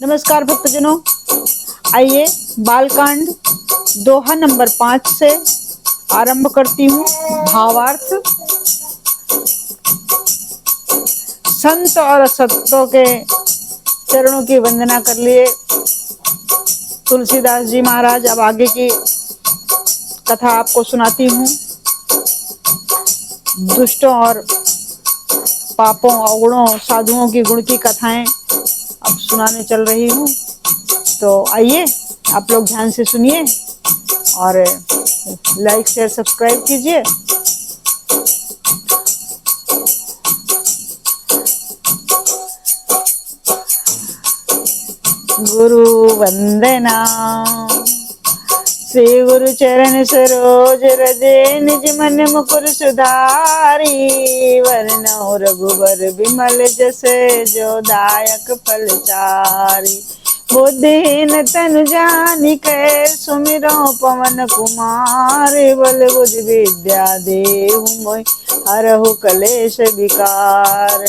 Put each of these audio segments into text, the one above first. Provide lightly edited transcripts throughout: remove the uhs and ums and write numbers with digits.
नमस्कार भक्तजनों, आइए बालकांड दोहा नंबर 5 से आरंभ करती हूँ। भावार्थ। संत और असंतों के चरणों की वंदना कर लिए तुलसीदास जी महाराज अब आगे की कथा आपको सुनाती हूँ। दुष्टों और पापों अवगुणों साधुओं की गुण की कथाएं अब सुनाने चल रही हूँ। तो आइए आप लोग ध्यान से सुनिए और लाइक शेयर सब्सक्राइब कीजिए। गुरु वंदना श्री गुरु चरण सरोज रजे निज मन मुकुर सुधारी वरनौ रघुबर बिमल जसे जो दायक फल चारी बुद्धिहीन तनु जानिके सुमिरो पवन कुमार बल बुद्धि विद्या देहु मोहि हरहु कलेश विकार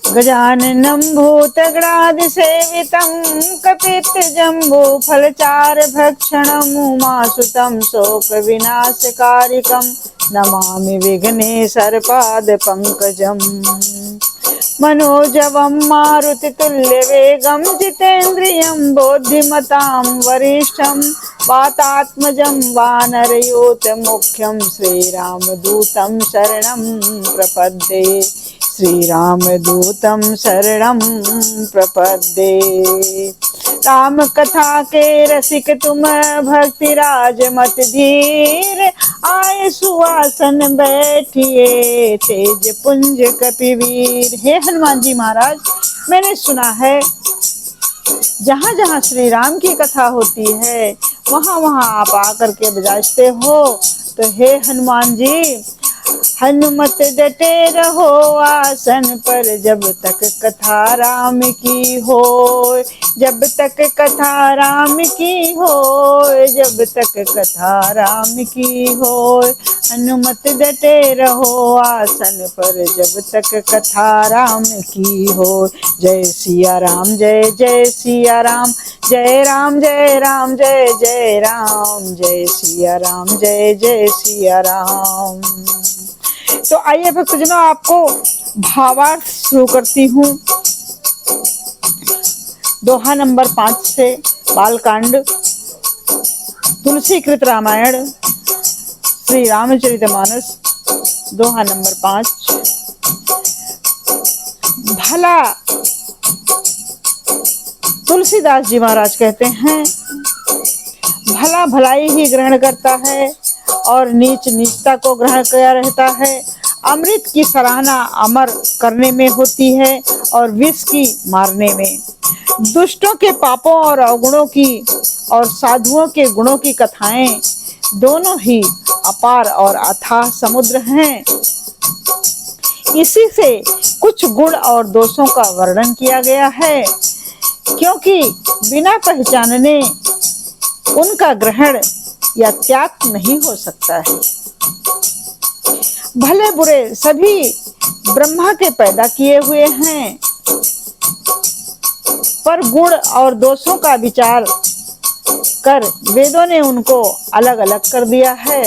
गजाननं भूतगणादि सेवितं कपित्थजम्बो फलचार भक्षणं उमासुतं शोक विनाशकारिकं नमामि विघ्नेश्वर पंकजम् मनोजवं मारुतितुल्यवेगं जितेन्द्रियं बुद्धिमतां वरिष्ठं वातात्मजं वानरयूथमुख्यं श्रीरामदूतं शरणं प्रपद्ये श्रीरामदूतं शरणं प्रपद्ये। राम कथा के रसिक तुम भक्ति राज मत धीर आए सुआसन बैठिए तेज पुंज कपिवीर। हे हनुमान जी महाराज, मैंने सुना है जहाँ जहाँ श्री राम की कथा होती है वहाँ वहाँ आप आकर के बजाजते हो। तो हे हनुमान जी, हनुमत डटे रहो आसन पर जब तक कथा राम की हो, जब तक कथा राम की हो, जब तक कथा राम की हो। हनुमत डटे रहो आसन पर जब तक कथा राम की हो। जय सिया राम, जय जय सिया राम, जय राम जय राम, जय जय राम, जय सिया राम, जय जय सिया राम। तो आइए भक्तजनों, आपको भावार्थ शुरू करती हूँ। दोहा नंबर 5 से बालकांड तुलसीकृत रामायण श्री रामचरितमानस दोहा नंबर 5। भला तुलसीदास जी महाराज कहते हैं, भला भलाई ही ग्रहण करता है और नीच नीचता को ग्रहण किया रहता है। अमृत की सराहना अमर करने में होती है और विष की मारने में। दुष्टों के पापों और अवगुणों की और साधुओं के गुणों की कथाएं दोनों ही अपार और अथाह समुद्र हैं। इसी से कुछ गुण और दोषों का वर्णन किया गया है, क्योंकि बिना पहचानने उनका ग्रहण या त्याग नहीं हो सकता है। भले बुरे सभी ब्रह्मा के पैदा किए हुए हैं, पर गुण और दोषों का विचार कर वेदों ने उनको अलग अलग कर दिया है।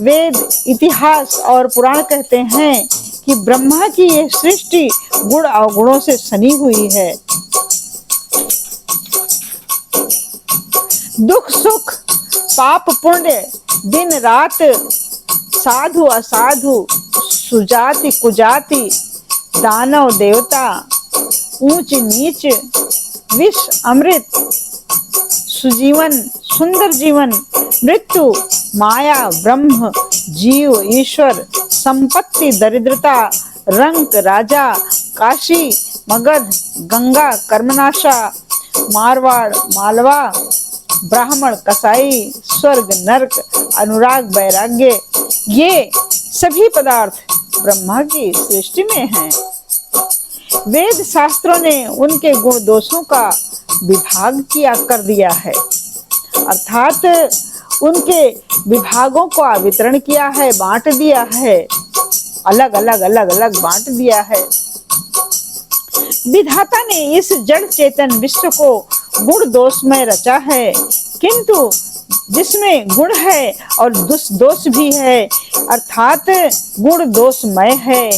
वेद, इतिहास और पुराण कहते हैं कि ब्रह्मा की ये सृष्टि गुण अवगुणों से सनी हुई है। दुख सुख, पाप पुण्य, दिन रात, साधु असाधु, सुजाति कुजाति, दानव देवता, ऊंच नीच, विष अमृत, सुजीवन सुंदर जीवन, मृत्यु माया ब्रह्म, जीव ईश्वर, संपत्ति दरिद्रता, रंक राजा, काशी मगध, गंगा कर्मनाशा, मारवाड़ मालवा, ब्राह्मण कसाई, स्वर्ग नरक, अनुराग वैराग्य, ये सभी पदार्थ ब्रह्मा की सृष्टि में हैं। वेद शास्त्रों ने उनके गुण दोषों का विभाग किया कर दिया है, अर्थात उनके विभागों का वितरण किया है, बांट दिया है, अलग अलग बांट दिया है। विधाता ने इस जड़ चेतन विश्व को गुण दोष में रचा है, किंतु जिसमें गुण है और दोष भी है, अर्थात गुण दोषमय है।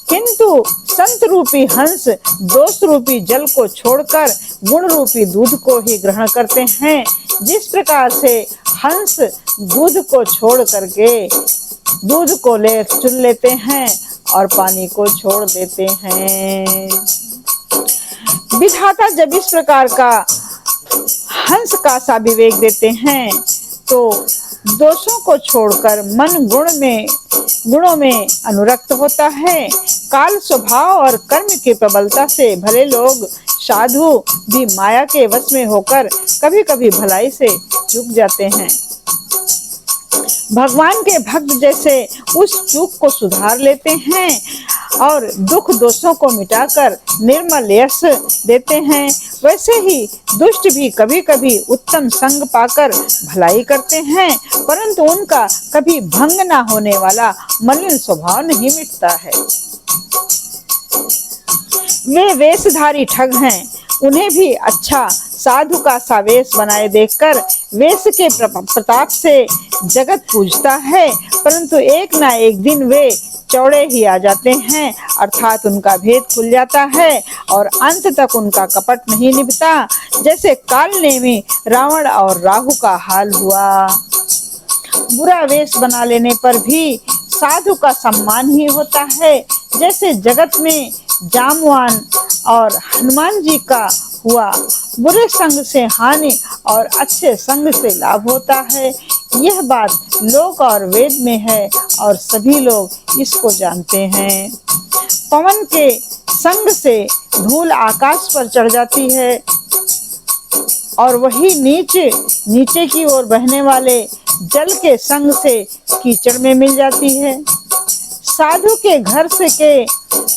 किंतु संत रूपी हंस दोष रूपी जल को छोड़कर गुण रूपी दूध को ही ग्रहण करते हैं। जिस प्रकार से हंस दूध को छोड़ करके दूध को चुन लेते हैं और पानी को छोड़ देते हैं। विधाता जब इस प्रकार का हंस का सा विवेक देते हैं तो दोषों को छोड़कर मन गुणों में अनुरक्त होता है। काल स्वभाव और कर्म की प्रबलता से भले लोग साधु भी माया के वश में होकर कभी कभी भलाई से चूक जाते हैं। भगवान के भक्त जैसे उस चूक को सुधार लेते हैं और दुख दोषों को मिटाकर निर्मल यश देते हैं, वैसे ही दुष्ट भी कभी कभी उत्तम संग पाकर भलाई करते हैं, परंतु उनका कभी भंग न होने वाला मलिन स्वभाव नहीं मिटता है। वे वेशधारी ठग हैं, उन्हें भी अच्छा साधु का सा वेश बनाए देखकर वेश के प्रताप से जगत पूजता है, परंतु एक ना एक दिन वे चौड़े ही आ जाते हैं, अर्थात उनका भेद खुल जाता है और अंत तक उनका कपट नहीं निभता, जैसे काल में रावण और राहु का हाल हुआ। बुरा वेश बना लेने पर भी साधु का सम्मान ही होता है, जैसे जगत में जामवान और हनुमान जी का हुआ। बुरे संग से हानि और अच्छे संग से लाभ होता है, यह बात लोक और वेद में है और सभी लोग इसको जानते हैं। पवन के संग से धूल आकाश पर चढ़ जाती है और वही नीचे की ओर बहने वाले जल के संग से कीचड़ में मिल जाती है। साधु के घर से के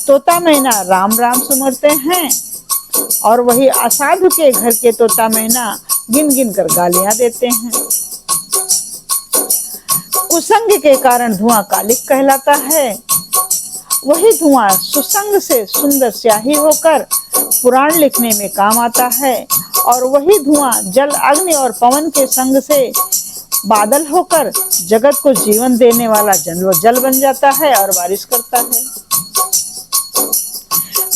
तोता मैना राम राम सुमरते हैं और वही असाधु के घर के तोता मैना गिन गिन कर गालियां देते हैं। कुसंग के कारण धुआं कालिक कहलाता है, वही धुआं सुसंग से सुंदर स्याही होकर पुराण लिखने में काम आता है और वही धुआं जल अग्नि और पवन के संग से बादल होकर जगत को जीवन देने वाला जल बन जाता है और बारिश करता है।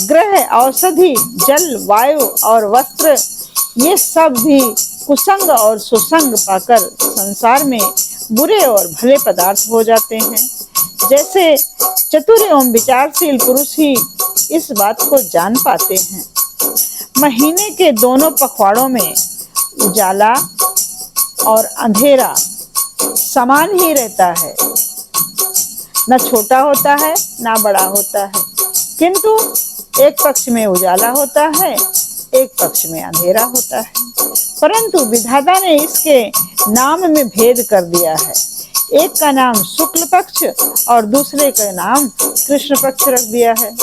ग्रह, औषधि, जल, वायु और वस्त्र ये सब भी कुसंग और सुसंग पाकर संसार में बुरे और भले पदार्थ हो जाते हैं। जैसे चतुर एवं विचारशील पुरुष ही इस बात को जान पाते हैं। महीने के दोनों पखवाड़ों में उजाला और अंधेरा समान ही रहता है, न छोटा होता है न बड़ा होता है, किंतु एक पक्ष में उजाला होता है, एक पक्ष में अंधेरा होता है, परंतु विधाता ने इसके नाम में भेद कर दिया है। एक का नाम शुक्ल पक्ष और दूसरे का नाम कृष्ण पक्ष रख दिया है।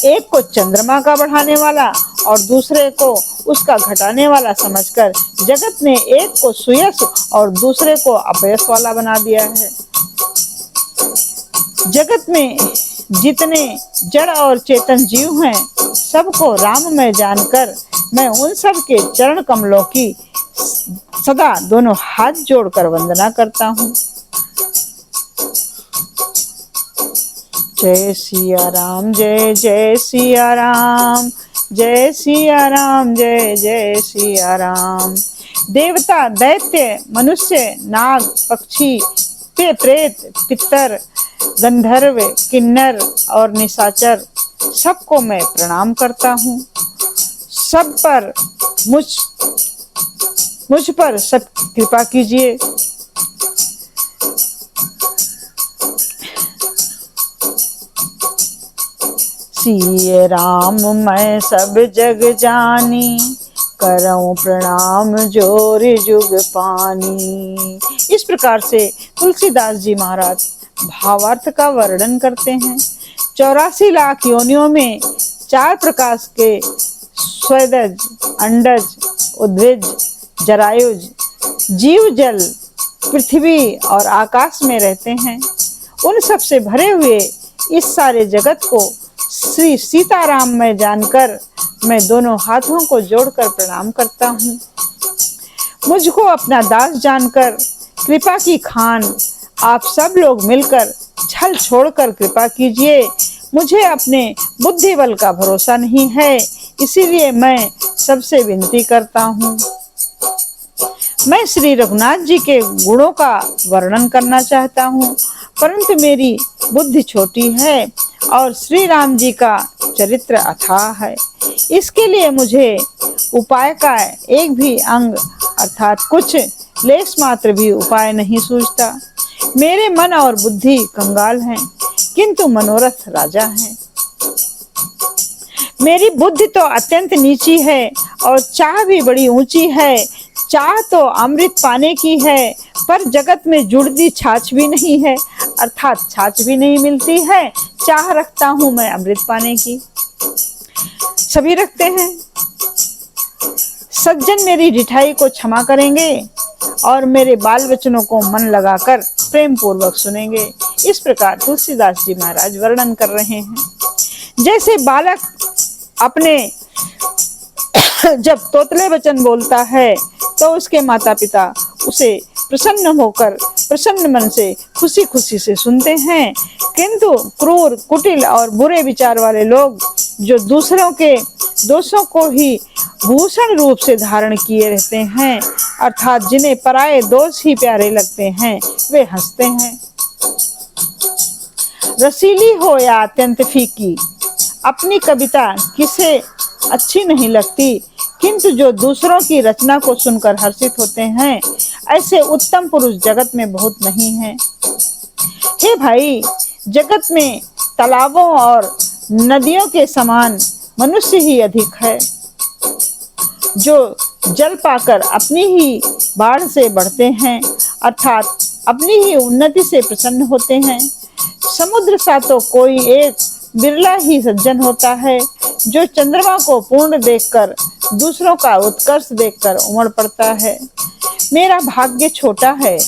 एक को चंद्रमा का बढ़ाने वाला और दूसरे को उसका घटाने वाला समझकर जगत ने एक को सुयश और दूसरे को अपयश वाला बना दिया है। जगत में जितने जड़ और चेतन जीव हैं, सबको राममय जानकर मैं उन सब के चरण कमलों की सदा दोनों हाथ जोड़कर वंदना करता हूँ। जय सिया राम, जय जय सिया राम, जय सिया राम, जय जय सिया राम। देवता, दैत्य, मनुष्य, नाग, पक्षी, प्रेत, पितर, गंधर्व, किन्नर और निशाचर सबको मैं प्रणाम करता हूँ। सब पर मुझ पर सब कृपा कीजिए। सिए राम मैं सब जग जानी, करऊं प्रणाम जोर जुग पानी। इस प्रकार से तुलसीदास जी महाराज भावार्थ का वर्णन करते हैं। 84 लाख योनियों में 4 प्रकार के स्वेदज, अंडज, उद्भिज, जरायुज जीव जल, पृथ्वी और आकाश में रहते हैं। उन सब से भरे हुए इस सारे जगत को श्री सीताराम में जानकर मैं दोनों हाथों को जोड़कर प्रणाम करता हूँ। मुझको अपना दास जानकर कृपा की खान आप सब लोग मिलकर छल छोड़कर कृपा कीजिए। मुझे अपने बुद्धि बल का भरोसा नहीं है, इसीलिए मैं सबसे विनती करता हूँ। मैं श्री रघुनाथ जी के गुणों का वर्णन करना चाहता हूँ, परंतु मेरी बुद्धि छोटी है और श्री राम जी का चरित्र अथाह है। इसके लिए मुझे उपाय का एक भी अंग अर्थात कुछ लेस मात्र भी उपाय नहीं सूझता। मेरे मन और बुद्धि कंगाल हैं, किंतु मनोरथ राजा हैं। मेरी बुद्धि तो अत्यंत नीची है और चाह भी बड़ी ऊंची है। चाह तो अमृत पाने की है, पर जगत में जुड़ती छाछ भी नहीं है, अर्थात छाछ भी नहीं मिलती है। चाह रखता हूं मैं अमृत पाने की, सभी रखते हैं। सज्जन मेरी ढिठाई को क्षमा करेंगे और मेरे बाल वचनों को मन लगाकर प्रेम पूर्वक सुनेंगे। इस प्रकार तुलसीदास जी महाराज वर्णन कर रहे हैं। जैसे बालक अपने जब तोतले वचन बोलता है तो उसके माता पिता उसे प्रसन्न होकर प्रसन्न मन से खुशी खुशी से सुनते हैं, किंतु क्रूर कुटिल और बुरे विचार वाले लोग जो दूसरों के दोषों को ही भूषण रूप से धारण किए रहते हैं, अर्थात जिन्हें पराये दोष ही प्यारे लगते हैं, वे हंसते हैं। रसीली हो या अत्यंत फीकी, अपनी कविता किसे अच्छी नहीं लगती, किंतु जो दूसरों की रचना को सुनकर हर्षित होते हैं, ऐसे उत्तम पुरुष जगत में बहुत नहीं हैं। हे भाई, जगत में तालाबों और नदियों के समान मनुष्य ही अधिक है, जो जल पाकर अपनी ही बाढ़ से बढ़ते हैं, अर्थात अपनी ही उन्नति से प्रसन्न होते हैं। समुद्र सा तो कोई एक बिरला ही सज्जन होता है, जो चंद्रमा को पूर्ण देखकर दूसरों का उत्कर्ष देखकर उमड़ पड़ता है। मेरा भाग्य छोटा है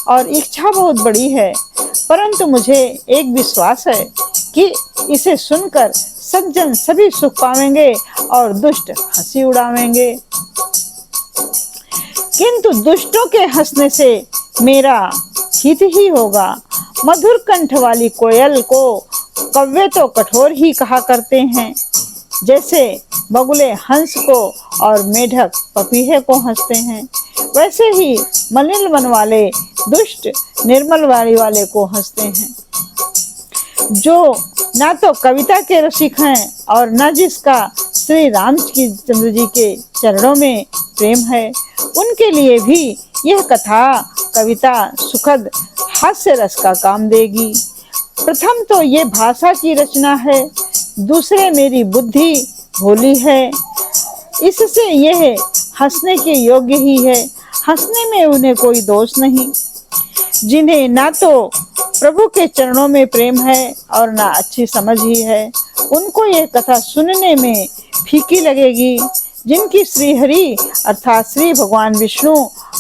और इच्छा बहुत बड़ी है, परंतु मुझे एक विश्वास है कि इसे सुनकर सज्जन सभी सुख पावेंगे और दुष्ट हंसी उड़ावेंगे। किंतु दुष्टों के हंसने से मेरा हित ही होगा। मधुर कंठ वाली कोयल को कव्वे तो कठोर ही कहा करते हैं, जैसे बगुले हंस को और मेढक पपीहे को हंसते हैं, वैसे ही मलिन मन वाले दुष्ट निर्मल वाणी वाले को हंसते हैं। जो ना तो कविता के रसिक हैं और न जिसका श्री रामचंद्र जी के चरणों में प्रेम है, उनके लिए भी यह कथा कविता सुखद हास्य रस का काम देगी। प्रथम तो ये भाषा की रचना है, दूसरे मेरी बुद्धि भोली है, इससे यह हंसने के योग्य ही है। हंसने में उन्हें कोई दोष नहीं। जिन्हें ना तो प्रभु के चरणों में प्रेम है और ना अच्छी समझ ही है, उनको यह कथा सुनने में फीकी लगेगी। जिनकी श्री हरि अर्थात श्री भगवान विष्णु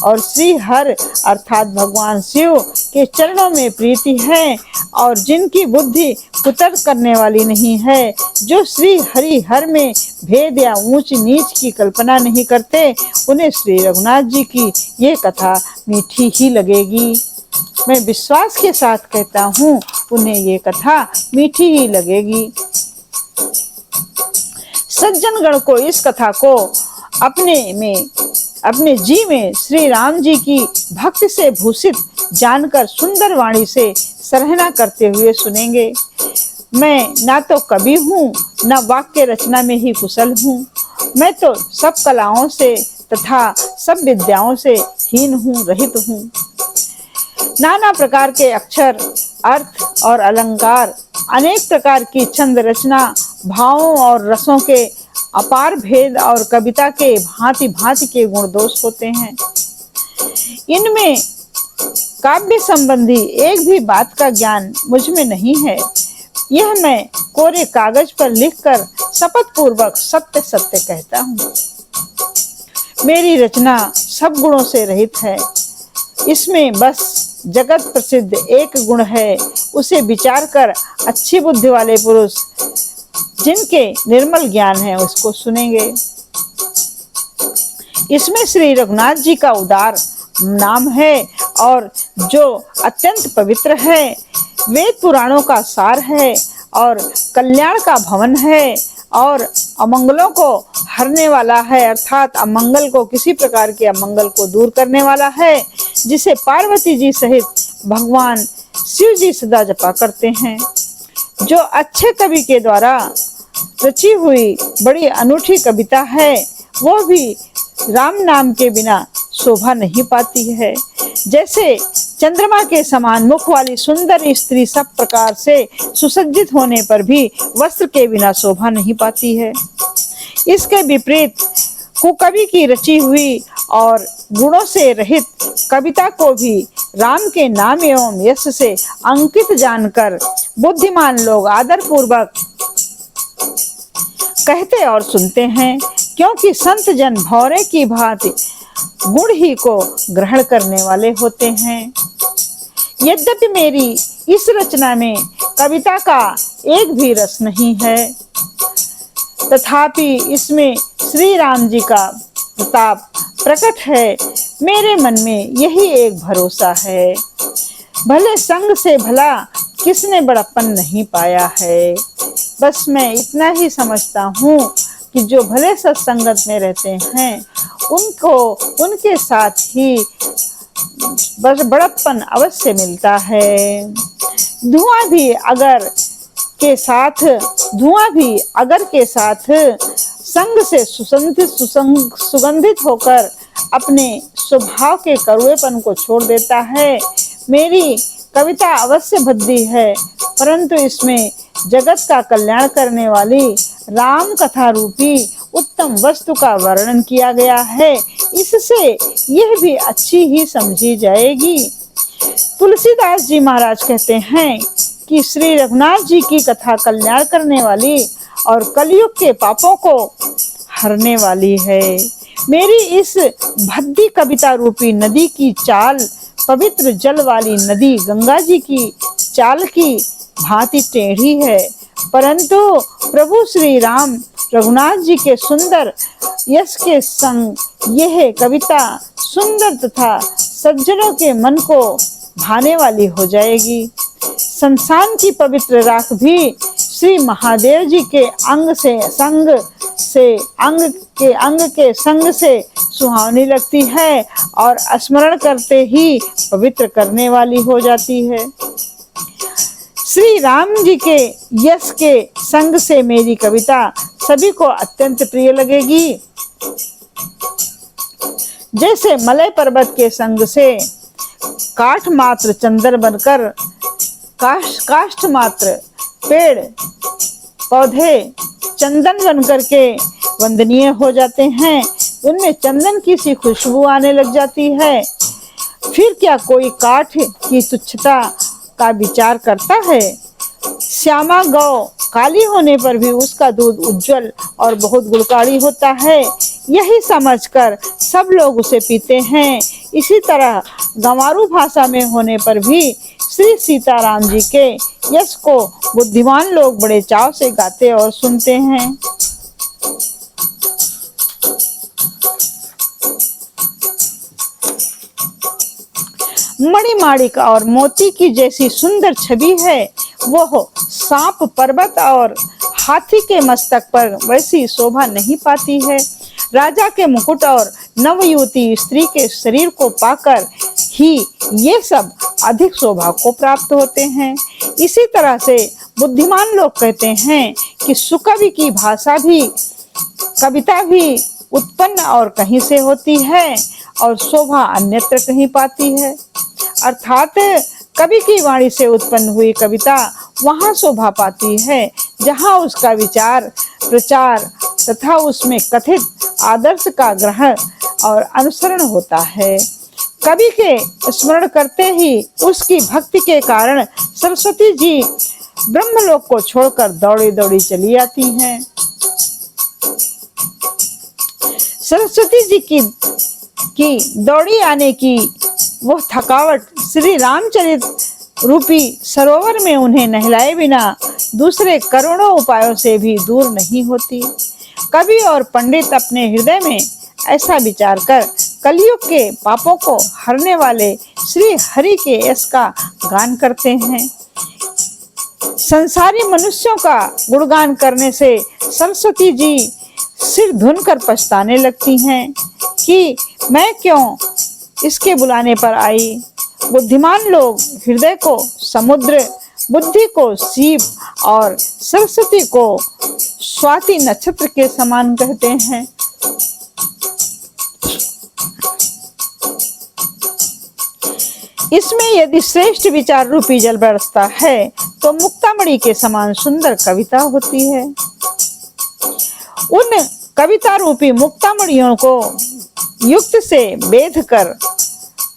और श्री हर अर्थात भगवान शिव के चरणों में प्रीति है और जिनकी बुद्धि कुतर्क करने वाली नहीं है, जो श्री हरि हर में भेद या ऊंच नीच की कल्पना नहीं करते, उन्हें श्री रघुनाथ जी की ये कथा मीठी ही लगेगी। मैं विश्वास के साथ कहता हूँ, उन्हें ये कथा मीठी ही लगेगी। सज्जनगण को इस कथा को अपने जी में श्री राम जी की भक्ति से भूषित जानकर सुंदर वाणी से सराहना करते हुए सुनेंगे। मैं ना तो कवि हूँ, न वाक्य रचना में ही कुशल हूँ। मैं तो सब कलाओं से तथा सब विद्याओं से हीन हूँ, रहित हूँ। नाना प्रकार के अक्षर, अर्थ और अलंकार, अनेक प्रकार की छंद रचना, भावों और रसों के अपार भेद और कविता के भांति भांति के गुण दोष होते हैं। इनमें काव्य संबंधी एक भी बात का ज्ञान मुझ में नहीं है। यह मैं कोरे कागज पर लिखकर शपथ पूर्वक सत्य सत्य कहता हूँ। मेरी रचना सब गुणों से रहित है। इसमें बस जगत प्रसिद्ध एक गुण है, उसे विचार कर अच्छी बुद्धि वाले पुरुष जिनके निर्मल ज्ञान है उसको सुनेंगे। इसमें श्री रघुनाथ जी का उदार नाम है और जो अत्यंत पवित्र है, वेद पुराणों का सार है और कल्याण का भवन है और अमंगलों को हरने वाला है, अर्थात अमंगल को, किसी प्रकार के अमंगल को दूर करने वाला है, जिसे पार्वती जी सहित भगवान शिव जी सदा जपा करते हैं। जो अच्छे कवि के द्वारा रची हुई बड़ी अनूठी कविता है, वो भी राम नाम के बिना शोभा नहीं पाती है। जैसे चंद्रमा के समान मुख वाली सुंदर स्त्री सब प्रकार से सुसज्जित होने पर भी वस्त्र के बिना शोभा नहीं पाती है। इसके विपरीत कुकवि की रची हुई और गुणों से रहित कविता को भी राम के नाम एवं यश से अंकित जानकर बुद्धिमान लोग आदर पूर्वक कहते और सुनते हैं, क्योंकि संत जन भौरे की भांति गुण ही को ग्रहण करने वाले होते हैं। यद्यपि मेरी इस रचना में कविता का एक भी रस नहीं है, तथापि इसमें श्री राम जी का प्रताप प्रकट है। मेरे मन में यही एक भरोसा है, भले संग से भला किसने बड़प्पन नहीं पाया है। बस मैं इतना ही समझता हूँ कि जो भले सत्संगत में रहते हैं उनको उनके साथ ही बड़प्पन अवश्य मिलता है। धुआं भी अगर के साथ संग से सुगंधित होकर अपने स्वभाव के कड़वेपन को छोड़ देता है। मेरी कविता अवश्य भद्दी है, परंतु इसमें जगत का कल्याण करने वाली राम कथा रूपी उत्तम वस्तु का वर्णन किया गया है, इससे यह भी अच्छी ही समझी जाएगी। तुलसीदास जी महाराज कहते हैं कि श्री रघुनाथ जी की कथा कल्याण करने वाली और कलयुग के पापों को हरने वाली है। मेरी इस भद्दी कविता रूपी नदी की चाल पवित्र जल वाली नदी गंगा जी की चाल की भांति टेढ़ी है, परंतु प्रभु श्री राम रघुनाथ जी के सुंदर यश के संग यह कविता सुंदर तथा सज्जनों के मन को भाने वाली हो जाएगी। संसान की पवित्र राख भी श्री महादेव जी के अंग के संग से सुहावनी लगती है और स्मरण करते ही पवित्र करने वाली हो जाती है। श्री राम जी के यश के संग से मेरी कविता सभी को अत्यंत प्रिय लगेगी। जैसे मलय पर्वत के संग से काठ मात्र चंदन बनकर काष्ठ मात्र पेड़ पौधे चंदन बनकर के वंदनीय हो जाते हैं, उनमें चंदन की सी खुशबू आने लग जाती है। फिर क्या कोई काठ की तुच्छता का विचार करता है? श्यामा गौ काली होने पर भी उसका दूध उज्जवल और बहुत गुणकारी होता है, यही समझकर सब लोग उसे पीते हैं। इसी तरह गंवारू भाषा में होने पर भी श्री सीताराम जी के यश को बुद्धिमान लोग बड़े चाव से गाते और सुनते हैं। मणिमाणिक और मोती की जैसी सुंदर छवि है, वो सांप पर्वत और हाथी के मस्तक पर वैसी शोभा नहीं पाती है। राजा के मुकुट और नवयुवती स्त्री के शरीर को पाकर ही ये सब अधिक शोभा को प्राप्त होते हैं। इसी तरह से बुद्धिमान लोग कहते हैं कि सुकवि की भाषा भी कविता भी उत्पन्न और कहीं से होती है और शोभा अन्यत्र कहीं पाती है। अर्थात कवि की वाणी से उत्पन्न हुई कविता वहां शोभा पाती है जहां उसका विचार प्रचार तथा उसमें कथित आदर्श का ग्रहण और अनुसरण होता है। कवि के स्मरण करते ही उसकी भक्ति के कारण सरस्वती जी ब्रह्मलोक को छोड़कर दौड़ी दौड़ी चली आती हैं। सरस्वती जी की दौड़ी आने की वो थकावट श्री रामचरित रूपी सरोवर में उन्हें नहलाए बिना दूसरे करोड़ों उपायों से भी दूर नहीं होती। कवि और पंडित अपने हृदय में ऐसा विचार कर कलयुग के पापों को हरने वाले श्री हरि के यश का गान करते हैं। संसारी मनुष्यों का गुणगान करने से सरस्वती जी सिर धुन कर पछताने लगती हैं कि मैं क्यों इसके बुलाने पर आई। बुद्धिमान लोग हृदय को समुद्र, बुद्धि को सीप और सरस्वती को स्वाति नक्षत्र के समान कहते हैं। इसमें यदि श्रेष्ठ विचार रूपी जल बरसता है तो मुक्तामणि के समान सुंदर कविता होती है। उन कविता रूपी मुक्तामणियों को युक्त से बेध कर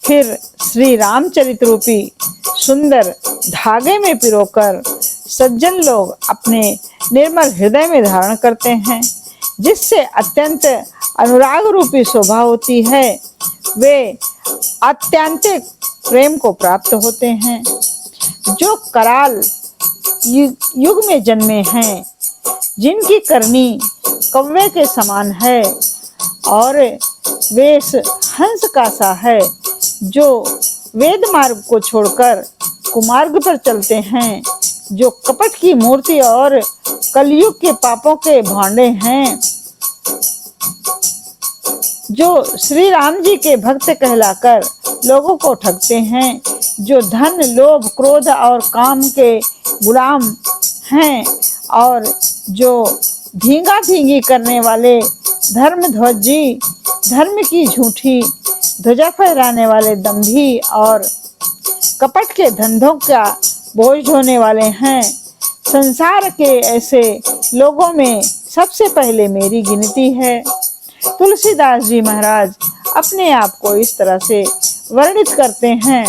फिर श्री रामचरित रूपी सुंदर धागे में पिरोकर सज्जन लोग अपने निर्मल हृदय में धारण करते हैं, जिससे अत्यंत अनुराग रूपी शोभा होती है। वे आत्यंतिक प्रेम को प्राप्त होते हैं। जो कराल युग में जन्मे हैं, जिनकी करनी कौवे के समान है और वेश हंस का सा है, जो वेद मार्ग को छोड़कर कुमार्ग पर चलते हैं, जो कपट की मूर्ति और कलयुग के पापों के भांडे हैं, जो श्री राम जी के भक्त कहलाकर लोगों को ठगते हैं, जो धन, लोभ, क्रोध और काम के गुलाम हैं और जो धींगा धींगी करने वाले धर्म ध्वजी, धर्म की झूठी ध्वजा फहराने वाले दंभी और कपट के धंधों का बोझ ढोने वाले हैं। संसार के ऐसे लोगों में सबसे पहले मेरी गिनती है। तुलसीदास जी महाराज अपने आप को इस तरह से वर्णित करते हैं।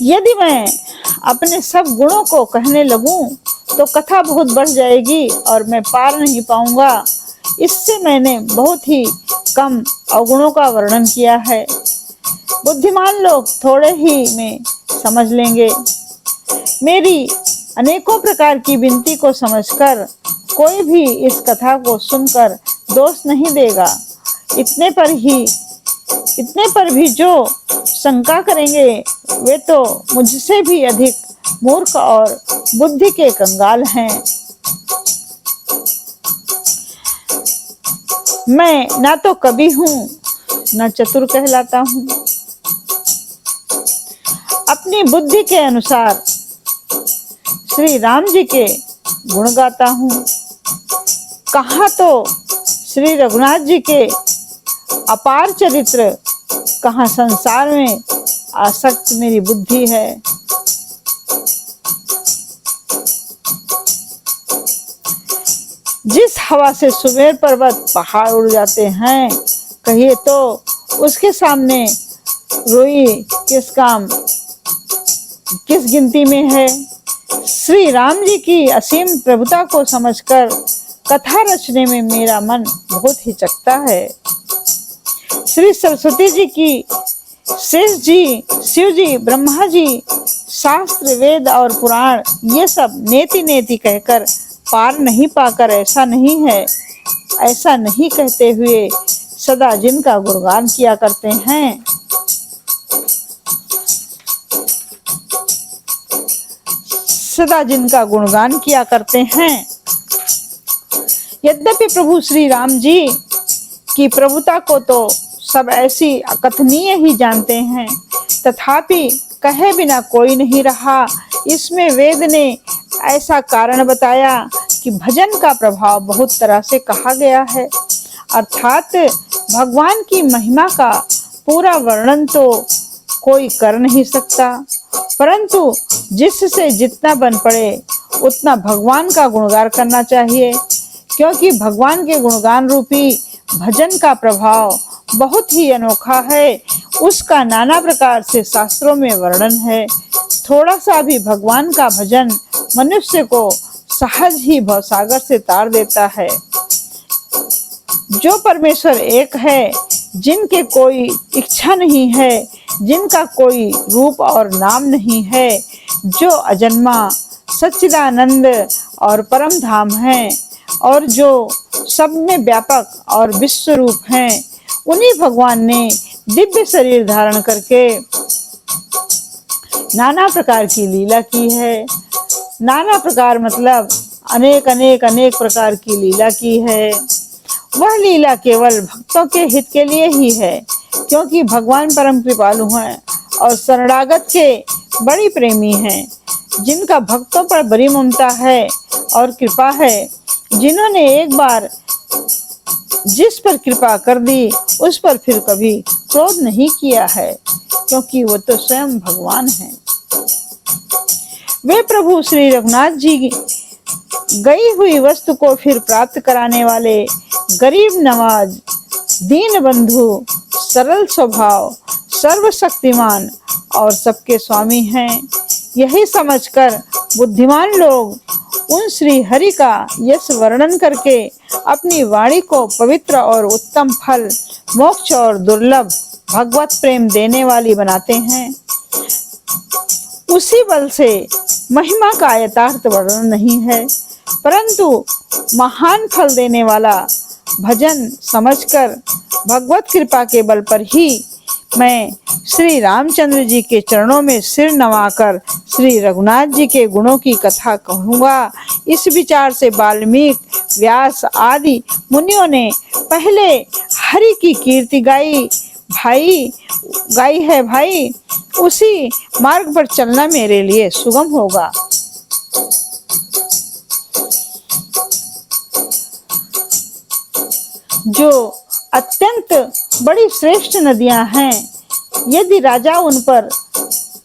यदि मैं अपने सब गुणों को कहने लगूं तो कथा बहुत बढ़ जाएगी और मैं पार नहीं पाऊंगा। इससे मैंने बहुत ही कम अवगुणों का वर्णन किया है। बुद्धिमान लोग थोड़े ही में समझ लेंगे। मेरी अनेकों प्रकार की विनती को समझकर कोई भी इस कथा को सुनकर दोष नहीं देगा। इतने पर भी जो शंका करेंगे वे तो मुझसे भी अधिक मूर्ख और बुद्धि के कंगाल हैं। मैं ना तो कवि हूँ न चतुर कहलाता हूँ। अपनी बुद्धि के अनुसार श्री राम जी के गुण गाता हूँ। कहाँ तो श्री रघुनाथ जी के अपार चरित्र, कहाँ संसार में आसक्त मेरी बुद्धि है। जिस हवा से सुमेर पर्वत पहाड़ उड़ जाते हैं, कहिए तो उसके सामने रोई किस काम, किस गिनती में है। श्री राम जी की असीम प्रभुता को समझकर कथा रचने में मेरा मन बहुत हिचकता है। श्री सरस्वती जी की, शेष जी, शिव जी, ब्रह्मा जी, शास्त्र, वेद और पुराण ये सब नेति नेति कहकर पार नहीं पाकर ऐसा नहीं है, ऐसा नहीं कहते हुए सदा जिनका गुणगान किया करते हैं, सदा जिनका गुणगान किया करते हैं। यद्यपि प्रभु श्री राम जी की प्रभुता को तो सब ऐसी अकथनीय ही जानते हैं, तथापि कहे बिना कोई नहीं रहा। इसमें वेद ने ऐसा कारण बताया कि भजन का प्रभाव बहुत तरह से कहा गया है, अर्थात भगवान की महिमा का पूरा वर्णन तो कोई कर नहीं सकता, परंतु जिससे जितना बन पड़े उतना भगवान का गुणगान करना चाहिए, क्योंकि भगवान के गुणगान रूपी भजन का प्रभाव बहुत ही अनोखा है। उसका नाना प्रकार से शास्त्रों में वर्णन है। थोड़ा सा भी भगवान का भजन मनुष्य को सहज ही भवसागर से तार देता है। जो परमेश्वर एक है, जिनके कोई इच्छा नहीं है, जिनका कोई रूप और नाम नहीं है, जो अजन्मा सच्चिदानंद और परम धाम है और जो सब में व्यापक और विश्व रूप हैं, उन्हीं भगवान ने दिव्य शरीर धारण करके नाना प्रकार की लीला की है। नाना प्रकार मतलब अनेक अनेक अनेक प्रकार की लीला की है। वह लीला केवल भक्तों के हित के लिए ही है, क्योंकि भगवान परम कृपालु हैं और शरणागत के बड़ी प्रेमी हैं, जिनका भक्तों पर बड़ी ममता है और कृपा है। जिन्होंने एक बार जिस पर कृपा कर दी, उस पर फिर कभी क्रोध नहीं किया है, क्योंकि वो तो स्वयं भगवान हैं। वे प्रभु श्री रघुनाथ जी गई हुई वस्तु को फिर प्राप्त कराने वाले गरीब नवाज, दीन बंधु, सरल स्वभाव, सर्वशक्तिमान और सबके स्वामी हैं। यही समझकर बुद्धिमान लोग उन श्री हरि का यश वर्णन करके अपनी वाणी को पवित्र और उत्तम फल, मोक्ष और दुर्लभ भगवत प्रेम देने वाली बनाते हैं। उसी बल से महिमा का यथार्थ वर्णन नहीं है, परंतु महान फल देने वाला भजन समझकर भगवत कृपा के बल पर ही मैं श्री रामचंद्र जी के चरणों में सिर नवाकर श्री रघुनाथ जी के गुणों की कथा कहूँगा। इस विचार से वाल्मीकि, व्यास आदि मुनियों ने पहले हरि की कीर्ति गाई है भाई। उसी मार्ग पर चलना मेरे लिए सुगम होगा। जो अत्यंत बड़ी श्रेष्ठ नदियां हैं, यदि राजा उन पर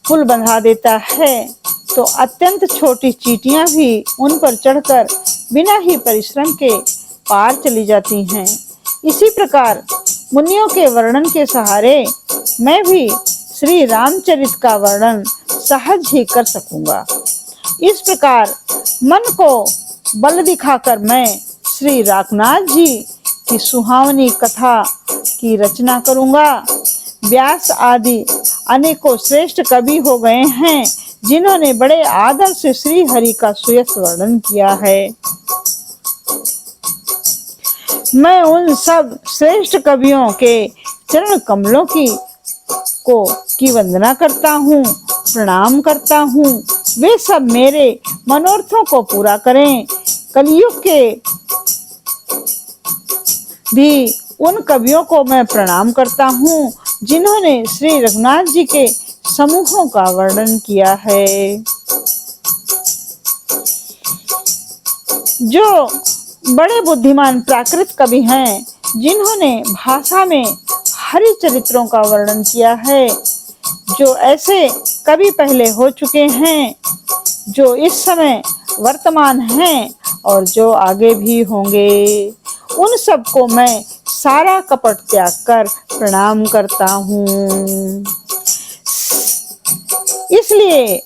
पुल बंधा देता है तो अत्यंत छोटी चींटियां भी उन पर चढ़कर बिना ही परिश्रम के पार चली जाती हैं। इसी प्रकार मुनियों के वर्णन के सहारे मैं भी श्री रामचरित का वर्णन सहज ही कर सकूंगा। इस प्रकार मन को बल दिखाकर मैं श्री रघुनाथ जी की सुहावनी कथा की रचना करूंगा। व्यास आदि अनेकों श्रेष्ठ कवि हो गए हैं, जिन्होंने बड़े आदर से श्री हरि का सुयश वर्णन किया है। मैं उन सब श्रेष्ठ कवियों के चरण कमलों की वंदना करता हूँ, प्रणाम करता हूँ। वे सब मेरे मनोरथों को पूरा करें। कलयुग के भी उन कवियों को मैं प्रणाम करता हूँ, जिन्होंने श्री रघुनाथ जी के समूहों का वर्णन किया है। जो बड़े बुद्धिमान प्राकृत कवि हैं, जिन्होंने भाषा में हरि चरित्रों का वर्णन किया है। जो ऐसे कवि पहले हो चुके हैं, जो इस समय वर्तमान हैं और जो आगे भी होंगे, उन सबको मैं सारा कपट त्याग कर प्रणाम करता हूँ। इसलिए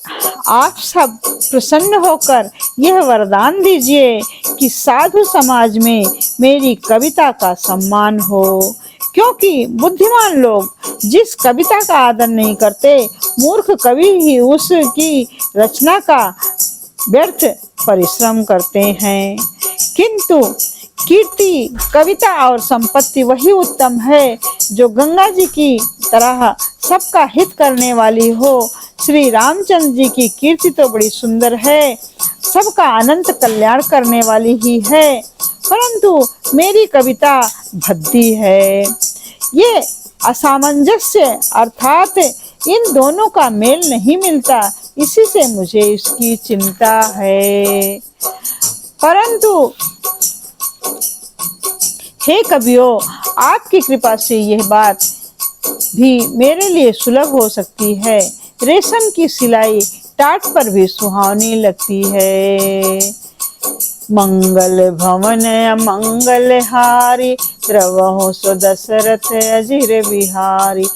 आप सब प्रसन्न होकर यह वरदान दीजिए कि साधु समाज में मेरी कविता का सम्मान हो, क्योंकि बुद्धिमान लोग जिस कविता का आदर नहीं करते, मूर्ख कवि ही उसकी रचना का व्यर्थ परिश्रम करते हैं। किंतु कीर्ति, कविता और संपत्ति वही उत्तम है जो गंगा जी की तरह सबका हित करने वाली हो। श्री रामचंद्र जी की कीर्ति तो बड़ी सुंदर है, सबका अनंत कल्याण करने वाली ही है, परंतु मेरी कविता भद्दी है। ये असामंजस्य अर्थात इन दोनों का मेल नहीं मिलता, इसी से मुझे इसकी चिंता है। परंतु हे कवियों, आपकी कृपा से यह बात भी मेरे लिए सुलभ हो सकती है। रेशम की सिलाई टाट पर भी सुहावनी लगती है। मंगल भवन मंगल हारी, द्रवहु सो दशरथ अजिर बिहारी।